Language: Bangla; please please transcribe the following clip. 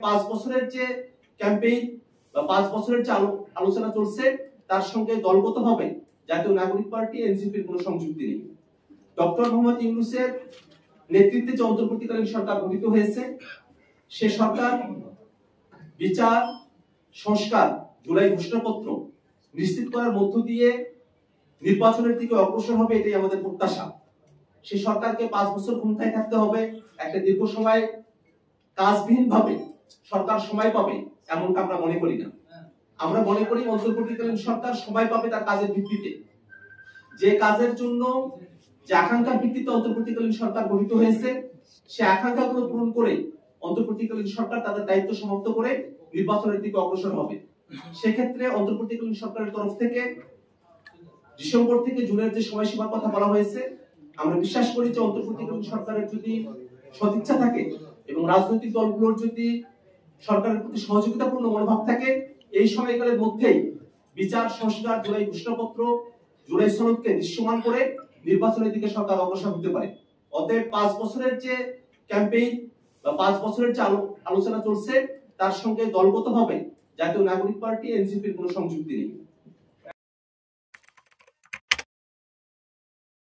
5 বছরের যে ক্যাম্পেইন বা 5 বছরের যে আলোচনা চলছে তার সঙ্গে দলগতভাবে জাতীয় নাগরিক পার্টি এনসিপির কোনো সংযুক্তি নেই। ডক্টর মোহাম্মদ ইউনূসের নেতৃত্বে যে অন্তর্বর্তীকালীন সরকার গঠিত হয়েছে সে সরকার বিচার সংস্কার জুলাই ঘোষণাপত্র নিশ্চিত করার মধ্য দিয়ে নির্বাচনের দিকে অগ্রসর হবে, এটাই আমাদের প্রত্যাশা। সে সরকারকে 5 বছর ক্ষমতায় থাকতে হবে, একটা দীর্ঘ সময় কাজবিহীন ভাবে সরকার সময় পাবে এমনটা আমরা মনে করি না। আমরা মনে করি অন্তর্বর্তীকালীন সরকার সময় পাবে তার কাজের ভিত্তিতে, যে কাজের জন্য যে আকাঙ্ক্ষার ভিত্তিতে অন্তর্বর্তীকালীন সরকার গঠিত হয়েছে সে আকাঙ্ক্ষাগুলো পূরণ করে অন্তর্বর্তীকালীন সরকার তাদের দায়িত্ব সমাপ্ত করে নির্বাচনের দিকে অগ্রসর হবে। সেক্ষেত্রে অন্তর্বর্তীকালীন সরকারের তরফ থেকে ডিসেম্বর থেকে জুনের যে সময়সীমার কথা বলা হয়েছে, আমরা বিশ্বাস করি যে অন্তর্বর্তীকালীন সরকারের যদি সদিচ্ছা থাকে এবং রাজনৈতিক দলগুলোর যদি সরকারের প্রতি সহযোগিতাপূর্ণ মনোভাব থাকে, এই সময়কালের মধ্যেই বিচার সংস্কার জুলাই ঘোষণাপত্র জুলাই সনদকে দৃশ্যমান করে নির্বাচনের দিকে সরকার অগ্রসর হতে পারে। অতএব 5 বছরের যে ক্যাম্পেইন বা 5 বছরের যে আলোচনা চলছে তার সঙ্গে দলগতভাবে জাতীয় নাগরিক পার্টি এনসিপির কোনো সংযুক্তি নেই।